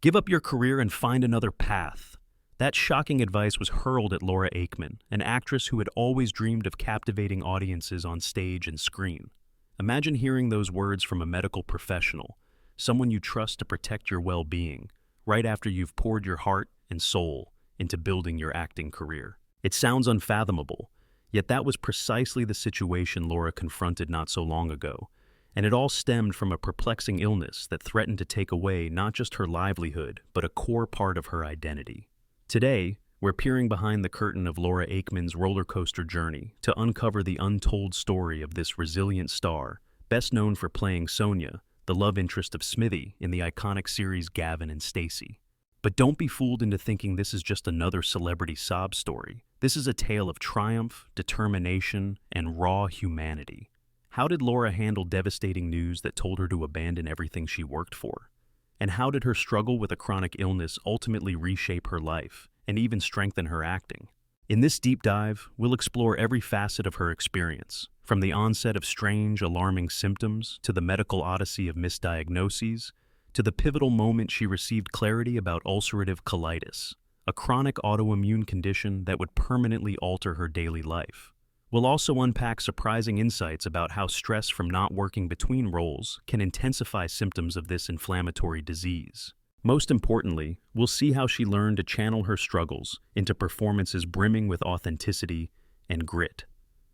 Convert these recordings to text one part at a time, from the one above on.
Give up your career and find another path. That shocking advice was hurled at Laura Aikman, an actress who had always dreamed of captivating audiences on stage and screen. Imagine hearing those words from a medical professional, someone you trust to protect your well-being, right after you've poured your heart and soul into building your acting career. It sounds unfathomable, yet that was precisely the situation Laura confronted not so long ago, and it all stemmed from a perplexing illness that threatened to take away not just her livelihood, but a core part of her identity. Today, we're peering behind the curtain of Laura Aikman's roller coaster journey to uncover the untold story of this resilient star, best known for playing Sonia, the love interest of Smithy in the iconic series Gavin and Stacey. But don't be fooled into thinking this is just another celebrity sob story. This is a tale of triumph, determination, and raw humanity. How did Laura handle devastating news that told her to abandon everything she worked for? And how did her struggle with a chronic illness ultimately reshape her life and even strengthen her acting? In this deep dive, we'll explore every facet of her experience, from the onset of strange, alarming symptoms to the medical odyssey of misdiagnoses, to the pivotal moment she received clarity about ulcerative colitis, a chronic autoimmune condition that would permanently alter her daily life. We'll also unpack surprising insights about how stress from not working between roles can intensify symptoms of this inflammatory disease. Most importantly, we'll see how she learned to channel her struggles into performances brimming with authenticity and grit.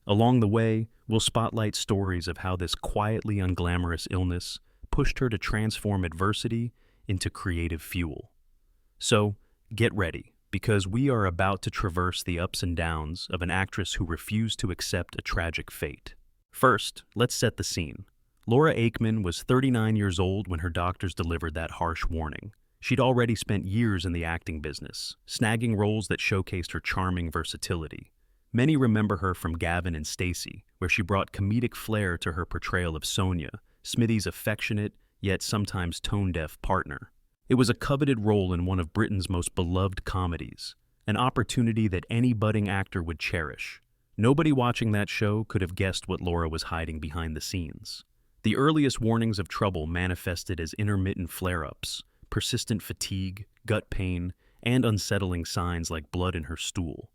Along the way, we'll spotlight stories of how this quietly unglamorous illness pushed her to transform adversity into creative fuel. So, get ready, because we are about to traverse the ups and downs of an actress who refused to accept a tragic fate. First, let's set the scene. Laura Aikman was 39 years old when her doctors delivered that harsh warning. She'd already spent years in the acting business, snagging roles that showcased her charming versatility. Many remember her from Gavin and Stacey, where she brought comedic flair to her portrayal of Sonia, Smithy's affectionate, yet sometimes tone-deaf partner. It was a coveted role in one of Britain's most beloved comedies, an opportunity that any budding actor would cherish. Nobody watching that show could have guessed what Laura was hiding behind the scenes. The earliest warnings of trouble manifested as intermittent flare-ups, persistent fatigue, gut pain, and unsettling signs like blood in her stool.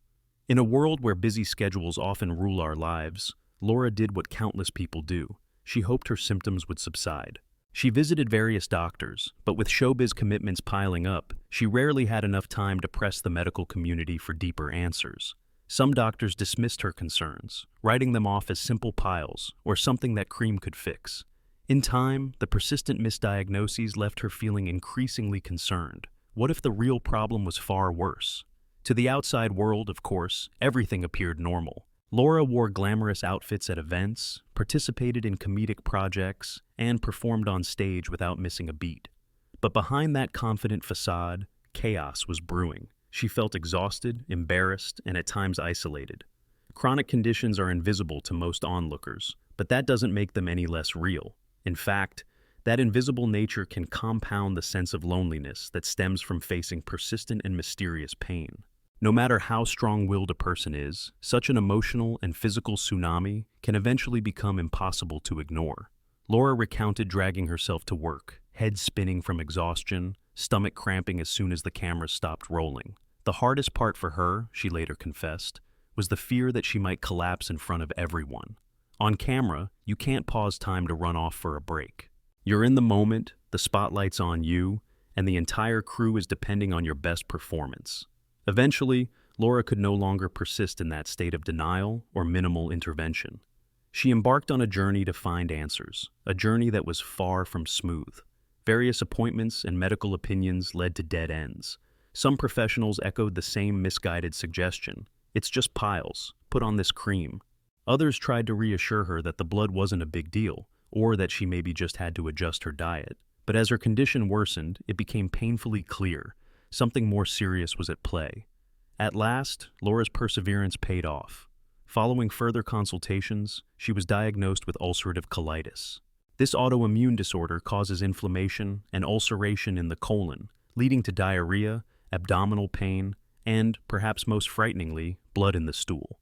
In a world where busy schedules often rule our lives, Laura did what countless people do. She hoped her symptoms would subside. She visited various doctors, but with showbiz commitments piling up, she rarely had enough time to press the medical community for deeper answers. Some doctors dismissed her concerns, writing them off as simple piles or something that cream could fix. In time, the persistent misdiagnoses left her feeling increasingly concerned. What if the real problem was far worse? To the outside world, of course, everything appeared normal. Laura wore glamorous outfits at events, participated in comedic projects, and performed on stage without missing a beat. But behind that confident facade, chaos was brewing. She felt exhausted, embarrassed, and at times isolated. Chronic conditions are invisible to most onlookers, but that doesn't make them any less real. In fact, that invisible nature can compound the sense of loneliness that stems from facing persistent and mysterious pain. No matter how strong-willed a person is, such an emotional and physical tsunami can eventually become impossible to ignore. Laura recounted dragging herself to work, head spinning from exhaustion, stomach cramping as soon as the camera stopped rolling. The hardest part for her, she later confessed, was the fear that she might collapse in front of everyone. On camera, you can't pause time to run off for a break. You're in the moment, the spotlight's on you, and the entire crew is depending on your best performance. Eventually, Laura could no longer persist in that state of denial or minimal intervention. She embarked on a journey to find answers, a journey that was far from smooth. Various appointments and medical opinions led to dead ends. Some professionals echoed the same misguided suggestion: "It's just piles, put on this cream." Others tried to reassure her that the blood wasn't a big deal, or that she maybe just had to adjust her diet. But as her condition worsened, it became painfully clear something more serious was at play. At last, Laura's perseverance paid off. Following further consultations, she was diagnosed with ulcerative colitis. This autoimmune disorder causes inflammation and ulceration in the colon, leading to diarrhea, abdominal pain, and, perhaps most frighteningly, blood in the stool.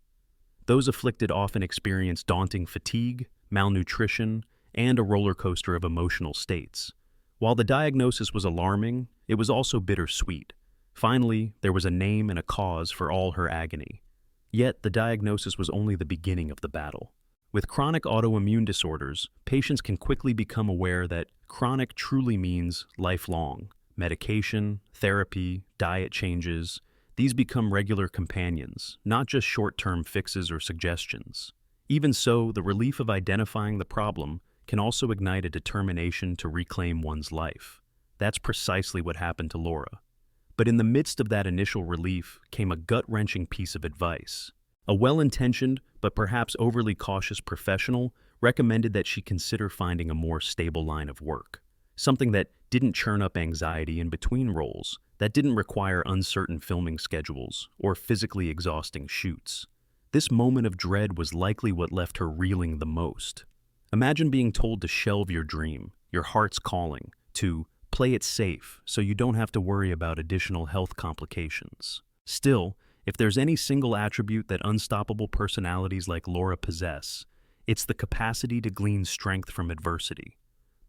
Those afflicted often experience daunting fatigue, malnutrition, and a roller coaster of emotional states. While the diagnosis was alarming, it was also bittersweet. Finally, there was a name and a cause for all her agony. Yet, the diagnosis was only the beginning of the battle. With chronic autoimmune disorders, patients can quickly become aware that chronic truly means lifelong. Medication, therapy, diet changes, these become regular companions, not just short-term fixes or suggestions. Even so, the relief of identifying the problem can also ignite a determination to reclaim one's life. That's precisely what happened to Laura. But in the midst of that initial relief came a gut-wrenching piece of advice. A well-intentioned, but perhaps overly cautious professional recommended that she consider finding a more stable line of work. Something that didn't churn up anxiety in between roles, that didn't require uncertain filming schedules or physically exhausting shoots. This moment of dread was likely what left her reeling the most. Imagine being told to shelve your dream, your heart's calling, to play it safe so you don't have to worry about additional health complications. Still, if there's any single attribute that unstoppable personalities like Laura possess, it's the capacity to glean strength from adversity.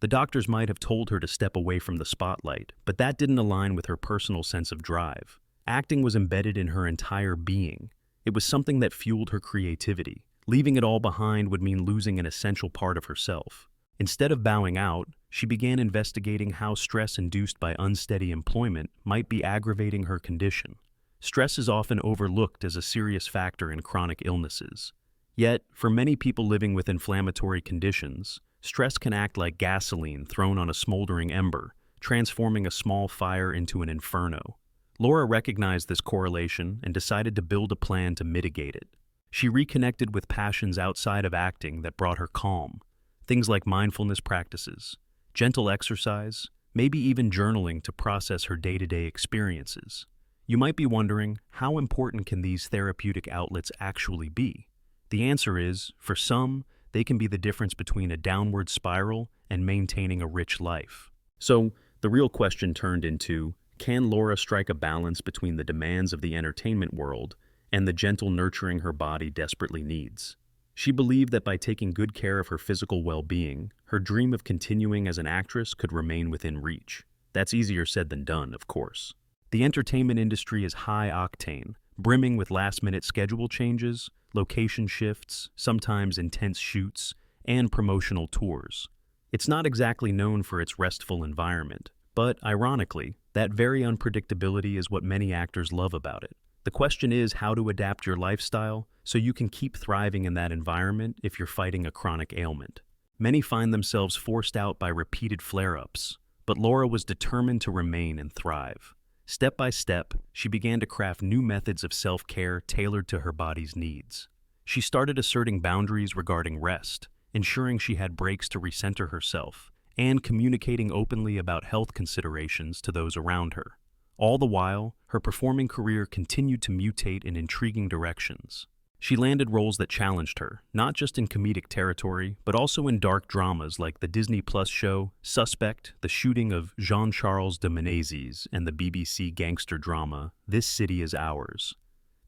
The doctors might have told her to step away from the spotlight, but that didn't align with her personal sense of drive. Acting was embedded in her entire being. It was something that fueled her creativity. Leaving it all behind would mean losing an essential part of herself. Instead of bowing out, she began investigating how stress induced by unsteady employment might be aggravating her condition. Stress is often overlooked as a serious factor in chronic illnesses. Yet, for many people living with inflammatory conditions, stress can act like gasoline thrown on a smoldering ember, transforming a small fire into an inferno. Laura recognized this correlation and decided to build a plan to mitigate it. She reconnected with passions outside of acting that brought her calm. Things like mindfulness practices, gentle exercise, maybe even journaling to process her day-to-day experiences. You might be wondering, how important can these therapeutic outlets actually be? The answer is, for some, they can be the difference between a downward spiral and maintaining a rich life. So, the real question turned into, can Laura strike a balance between the demands of the entertainment world and the gentle nurturing her body desperately needs? She believed that by taking good care of her physical well-being, her dream of continuing as an actress could remain within reach. That's easier said than done, of course. The entertainment industry is high-octane, brimming with last-minute schedule changes, location shifts, sometimes intense shoots, and promotional tours. It's not exactly known for its restful environment, but, ironically, that very unpredictability is what many actors love about it. The question is how to adapt your lifestyle so you can keep thriving in that environment if you're fighting a chronic ailment. Many find themselves forced out by repeated flare-ups, but Laura was determined to remain and thrive. Step by step, she began to craft new methods of self-care tailored to her body's needs. She started asserting boundaries regarding rest, ensuring she had breaks to recenter herself, and communicating openly about health considerations to those around her. All the while, her performing career continued to mutate in intriguing directions. She landed roles that challenged her, not just in comedic territory, but also in dark dramas like the Disney Plus show Suspect, the shooting of Jean-Charles de Menezes, and the BBC gangster drama This City Is Ours.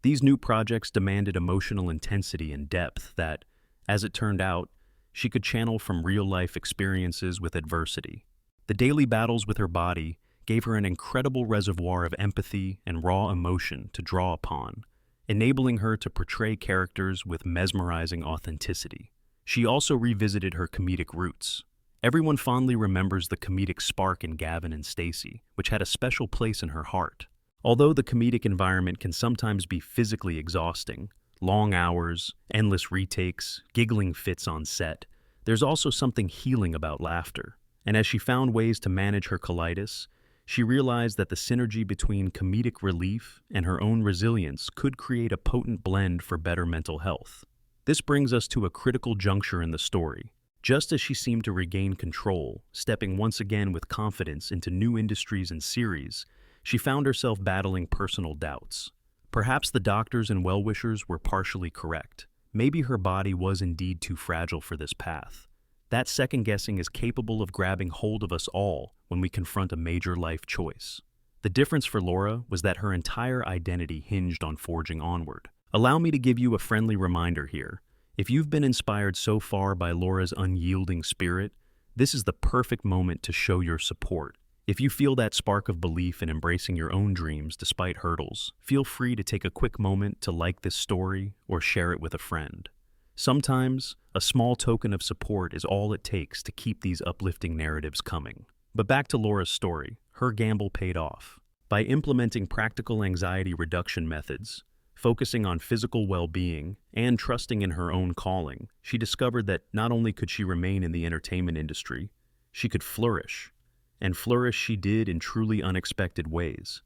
These new projects demanded emotional intensity and depth that, as it turned out, she could channel from real-life experiences with adversity. The daily battles with her body gave her an incredible reservoir of empathy and raw emotion to draw upon, enabling her to portray characters with mesmerizing authenticity. She also revisited her comedic roots. Everyone fondly remembers the comedic spark in Gavin and Stacey, which had a special place in her heart. Although the comedic environment can sometimes be physically exhausting, long hours, endless retakes, giggling fits on set, there's also something healing about laughter. And as she found ways to manage her colitis, she realized that the synergy between comedic relief and her own resilience could create a potent blend for better mental health. This brings us to a critical juncture in the story. Just as she seemed to regain control, stepping once again with confidence into new industries and series, she found herself battling personal doubts. Perhaps the doctors and well-wishers were partially correct. Maybe her body was indeed too fragile for this path. That second-guessing is capable of grabbing hold of us all when we confront a major life choice. The difference for Laura was that her entire identity hinged on forging onward. Allow me to give you a friendly reminder here. If you've been inspired so far by Laura's unyielding spirit, This is the perfect moment to show your support. If you feel that spark of belief in embracing your own dreams despite hurdles, feel free to take a quick moment to like this story or share it with a friend. Sometimes, a small token of support is all it takes to keep these uplifting narratives coming. But back to Laura's story, her gamble paid off. By implementing practical anxiety reduction methods, focusing on physical well-being, and trusting in her own calling, she discovered that not only could she remain in the entertainment industry, she could flourish. And flourish she did in truly unexpected ways.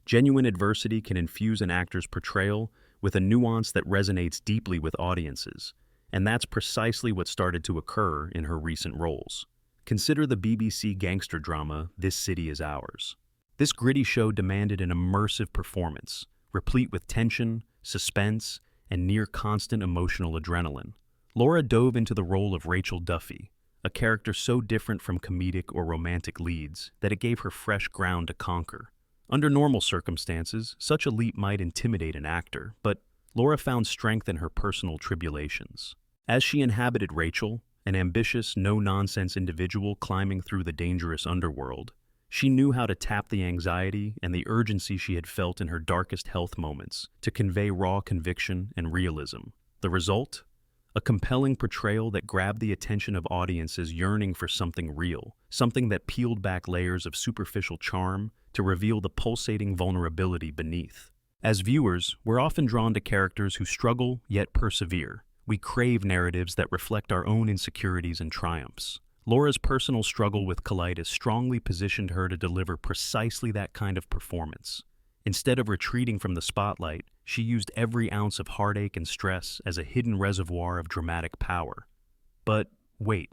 Genuine adversity can infuse an actor's portrayal with a nuance that resonates deeply with audiences, and that's precisely what started to occur in her recent roles. Consider the BBC gangster drama, This City Is Ours. This gritty show demanded an immersive performance, replete with tension, suspense, and near-constant emotional adrenaline. Laura dove into the role of Rachel Duffy, a character so different from comedic or romantic leads that it gave her fresh ground to conquer. Under normal circumstances, such a leap might intimidate an actor, but Laura found strength in her personal tribulations. As she inhabited Rachel, an ambitious, no-nonsense individual climbing through the dangerous underworld, she knew how to tap the anxiety and the urgency she had felt in her darkest health moments to convey raw conviction and realism. The result? A compelling portrayal that grabbed the attention of audiences yearning for something real, something that peeled back layers of superficial charm to reveal the pulsating vulnerability beneath. As viewers, we're often drawn to characters who struggle yet persevere. We crave narratives that reflect our own insecurities and triumphs. Laura's personal struggle with colitis strongly positioned her to deliver precisely that kind of performance. Instead of retreating from the spotlight, she used every ounce of heartache and stress as a hidden reservoir of dramatic power. But wait,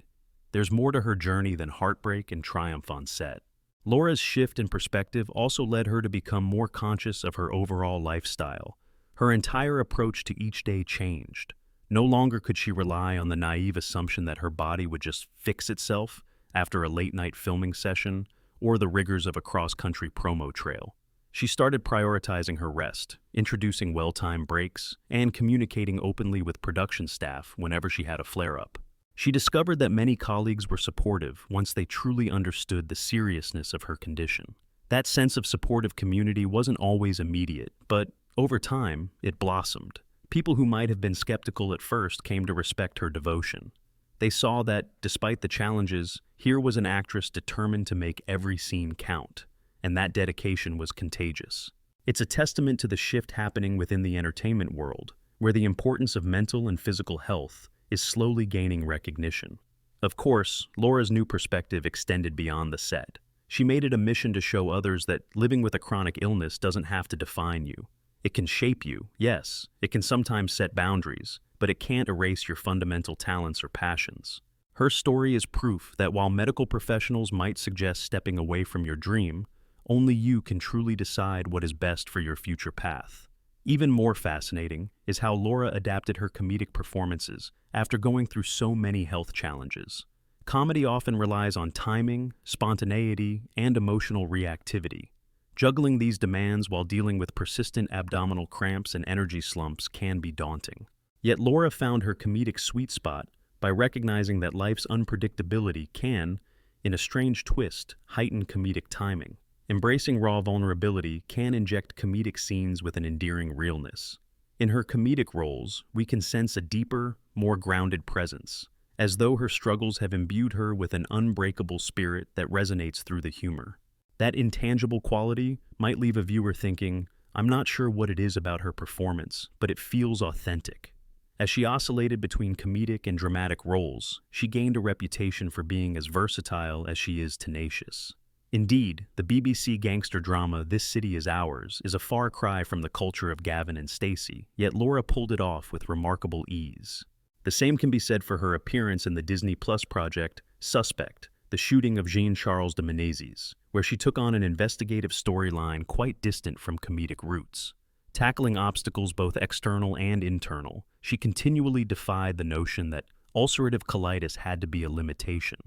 there's more to her journey than heartbreak and triumph on set. Laura's shift in perspective also led her to become more conscious of her overall lifestyle. Her entire approach to each day changed. No longer could she rely on the naive assumption that her body would just fix itself after a late-night filming session or the rigors of a cross-country promo trail. She started prioritizing her rest, introducing well-timed breaks, and communicating openly with production staff whenever she had a flare-up. She discovered that many colleagues were supportive once they truly understood the seriousness of her condition. That sense of supportive community wasn't always immediate, but over time, it blossomed. People who might have been skeptical at first came to respect her devotion. They saw that, despite the challenges, here was an actress determined to make every scene count, and that dedication was contagious. It's a testament to the shift happening within the entertainment world, where the importance of mental and physical health is slowly gaining recognition. Of course, Laura's new perspective extended beyond the set. She made it a mission to show others that living with a chronic illness doesn't have to define you. It can shape you, yes. It can sometimes set boundaries, but it can't erase your fundamental talents or passions. Her story is proof that while medical professionals might suggest stepping away from your dream, only you can truly decide what is best for your future path. Even more fascinating is how Laura adapted her comedic performances after going through so many health challenges. Comedy often relies on timing, spontaneity, and emotional reactivity. Juggling these demands while dealing with persistent abdominal cramps and energy slumps can be daunting. Yet Laura found her comedic sweet spot by recognizing that life's unpredictability can, in a strange twist, heighten comedic timing. Embracing raw vulnerability can inject comedic scenes with an endearing realness. In her comedic roles, we can sense a deeper, more grounded presence, as though her struggles have imbued her with an unbreakable spirit that resonates through the humor. That intangible quality might leave a viewer thinking, I'm not sure what it is about her performance, but it feels authentic. As she oscillated between comedic and dramatic roles, she gained a reputation for being as versatile as she is tenacious. Indeed, the BBC gangster drama This City Is Ours is a far cry from the culture of Gavin and Stacey, yet Laura pulled it off with remarkable ease. The same can be said for her appearance in the Disney Plus project Suspect, the shooting of Jean-Charles de Menezes, where she took on an investigative storyline quite distant from comedic roots. Tackling obstacles both external and internal, she continually defied the notion that ulcerative colitis had to be a limitation.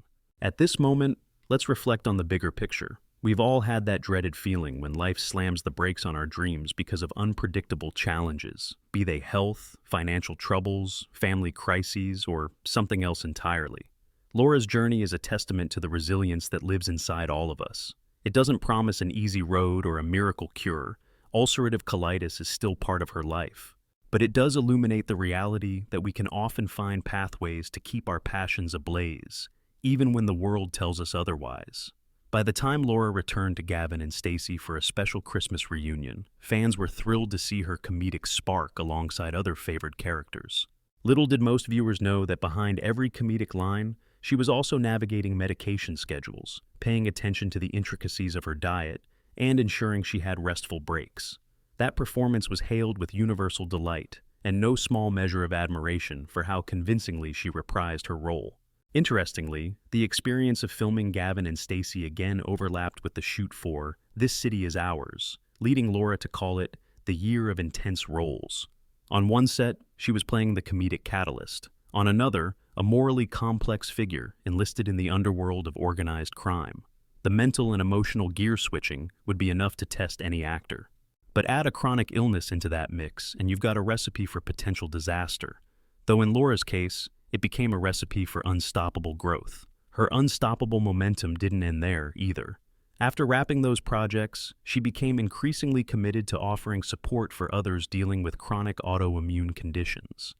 At this moment, let's reflect on the bigger picture. We've all had that dreaded feeling when life slams the brakes on our dreams because of unpredictable challenges, be they health, financial troubles, family crises, or something else entirely. Laura's journey is a testament to the resilience that lives inside all of us. It doesn't promise an easy road or a miracle cure. Ulcerative colitis is still part of her life. But it does illuminate the reality that we can often find pathways to keep our passions ablaze, even when the world tells us otherwise. By the time Laura returned to Gavin and Stacey for a special Christmas reunion, fans were thrilled to see her comedic spark alongside other favored characters. Little did most viewers know that behind every comedic line, she was also navigating medication schedules, paying attention to the intricacies of her diet, and ensuring she had restful breaks. That performance was hailed with universal delight, and no small measure of admiration for how convincingly she reprised her role. Interestingly, the experience of filming Gavin and Stacey again overlapped with the shoot for This City Is Ours, leading Laura to call it the year of intense roles. On one set, she was playing the comedic catalyst. On another, a morally complex figure enlisted in the underworld of organized crime. The mental and emotional gear switching would be enough to test any actor. But add a chronic illness into that mix, and you've got a recipe for potential disaster. Though in Laura's case, it became a recipe for unstoppable growth. Her unstoppable momentum didn't end there either. After wrapping those projects, she became increasingly committed to offering support for others dealing with chronic autoimmune conditions.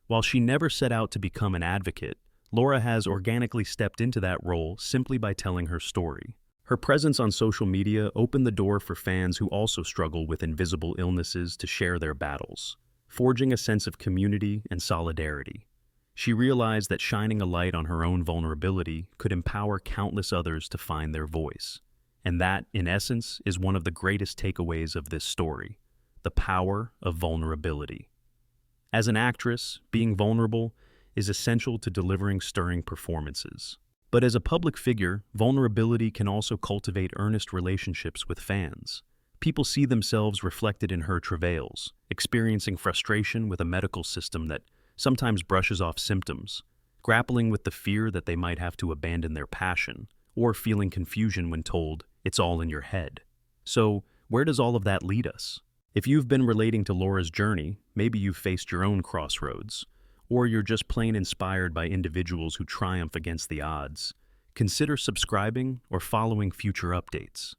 While she never set out to become an advocate, Laura has organically stepped into that role simply by telling her story. Her presence on social media opened the door for fans who also struggle with invisible illnesses to share their battles, forging a sense of community and solidarity. She realized that shining a light on her own vulnerability could empower countless others to find their voice. And that, in essence, is one of the greatest takeaways of this story: the power of vulnerability. As an actress, being vulnerable is essential to delivering stirring performances. But as a public figure, vulnerability can also cultivate earnest relationships with fans. People see themselves reflected in her travails, experiencing frustration with a medical system that sometimes brushes off symptoms, grappling with the fear that they might have to abandon their passion, or feeling confusion when told, "It's all in your head." So, where does all of that lead us? If you've been relating to Laura's journey, maybe you've faced your own crossroads, or you're just plain inspired by individuals who triumph against the odds, consider subscribing or following future updates.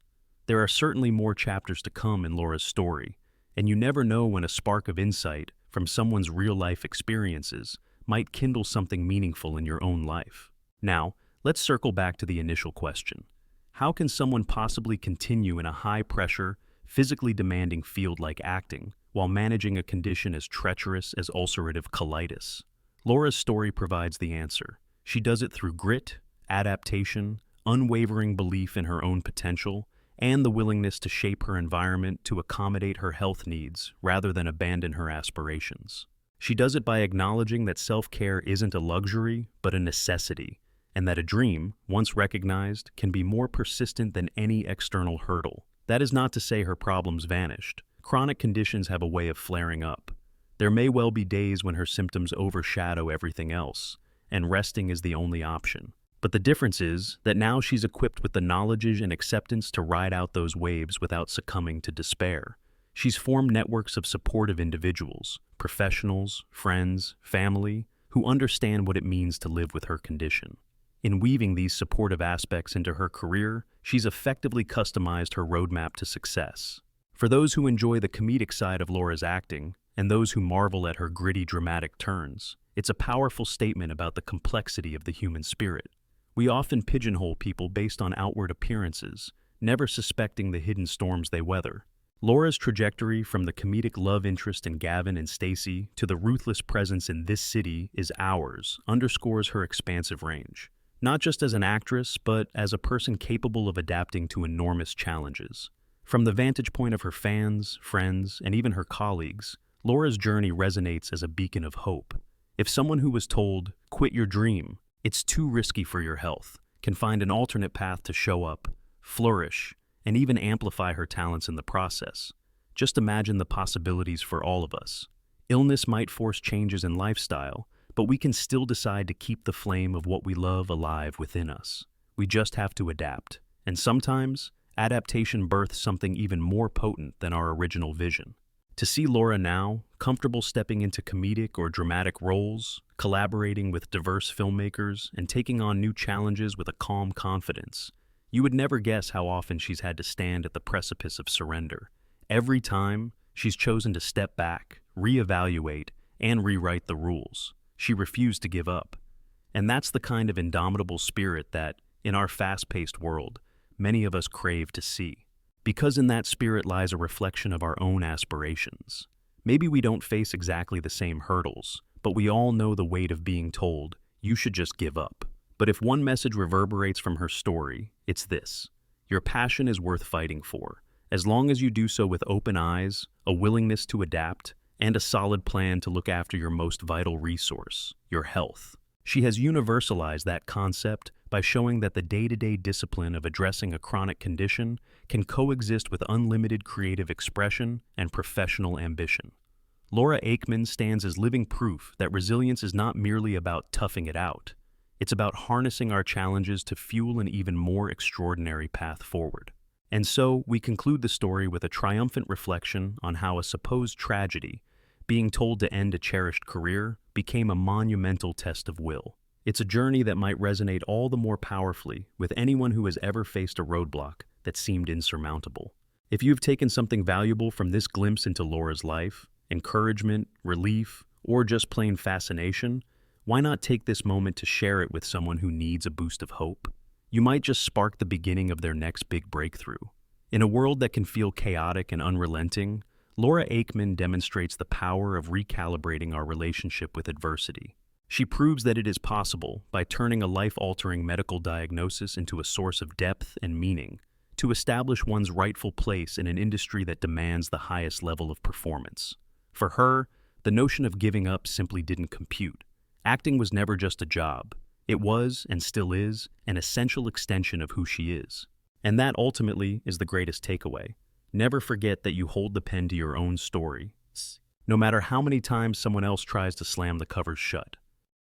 There are certainly more chapters to come in Laura's story, and you never know when a spark of insight from someone's real-life experiences might kindle something meaningful in your own life. Now, let's circle back to the initial question. How can someone possibly continue in a high-pressure, physically demanding field like acting while managing a condition as treacherous as ulcerative colitis? Laura's story provides the answer. She does it through grit, adaptation, unwavering belief in her own potential, and the willingness to shape her environment to accommodate her health needs rather than abandon her aspirations. She does it by acknowledging that self-care isn't a luxury, but a necessity, and that a dream, once recognized, can be more persistent than any external hurdle. That is not to say her problems vanished. Chronic conditions have a way of flaring up. There may well be days when her symptoms overshadow everything else, and resting is the only option. But the difference is that now she's equipped with the knowledge and acceptance to ride out those waves without succumbing to despair. She's formed networks of supportive individuals, professionals, friends, family, who understand what it means to live with her condition. In weaving these supportive aspects into her career, she's effectively customized her roadmap to success. For those who enjoy the comedic side of Laura's acting, and those who marvel at her gritty, dramatic turns, it's a powerful statement about the complexity of the human spirit. We often pigeonhole people based on outward appearances, never suspecting the hidden storms they weather. Laura's trajectory from the comedic love interest in Gavin and Stacey to the ruthless presence in This City Is Ours underscores her expansive range, not just as an actress, but as a person capable of adapting to enormous challenges. From the vantage point of her fans, friends, and even her colleagues, Laura's journey resonates as a beacon of hope. If someone who was told, "Quit your dream, it's too risky for your health," can find an alternate path to show up, flourish, and even amplify her talents in the process, just imagine the possibilities for all of us. Illness might force changes in lifestyle, but we can still decide to keep the flame of what we love alive within us. We just have to adapt, and sometimes, adaptation births something even more potent than our original vision. To see Laura now, comfortable stepping into comedic or dramatic roles, collaborating with diverse filmmakers, and taking on new challenges with a calm confidence, you would never guess how often she's had to stand at the precipice of surrender. Every time, she's chosen to step back, reevaluate, and rewrite the rules. She refused to give up. And that's the kind of indomitable spirit that, in our fast-paced world, many of us crave to see. Because in that spirit lies a reflection of our own aspirations. Maybe we don't face exactly the same hurdles, but we all know the weight of being told, you should just give up. But if one message reverberates from her story, it's this: your passion is worth fighting for, as long as you do so with open eyes, a willingness to adapt, and a solid plan to look after your most vital resource, your health. She has universalized that concept by showing that the day-to-day discipline of addressing a chronic condition can coexist with unlimited creative expression and professional ambition. Laura Aikman stands as living proof that resilience is not merely about toughing it out. It's about harnessing our challenges to fuel an even more extraordinary path forward. And so, we conclude the story with a triumphant reflection on how a supposed tragedy, being told to end a cherished career, became a monumental test of will. It's a journey that might resonate all the more powerfully with anyone who has ever faced a roadblock that seemed insurmountable. If you've taken something valuable from this glimpse into Laura's life, encouragement, relief, or just plain fascination, why not take this moment to share it with someone who needs a boost of hope? You might just spark the beginning of their next big breakthrough. In a world that can feel chaotic and unrelenting, Laura Aikman demonstrates the power of recalibrating our relationship with adversity. She proves that it is possible by turning a life-altering medical diagnosis into a source of depth and meaning, to establish one's rightful place in an industry that demands the highest level of performance. For her, the notion of giving up simply didn't compute. Acting was never just a job. It was, and still is, an essential extension of who she is. And that ultimately is the greatest takeaway. Never forget that you hold the pen to your own story, no matter how many times someone else tries to slam the covers shut.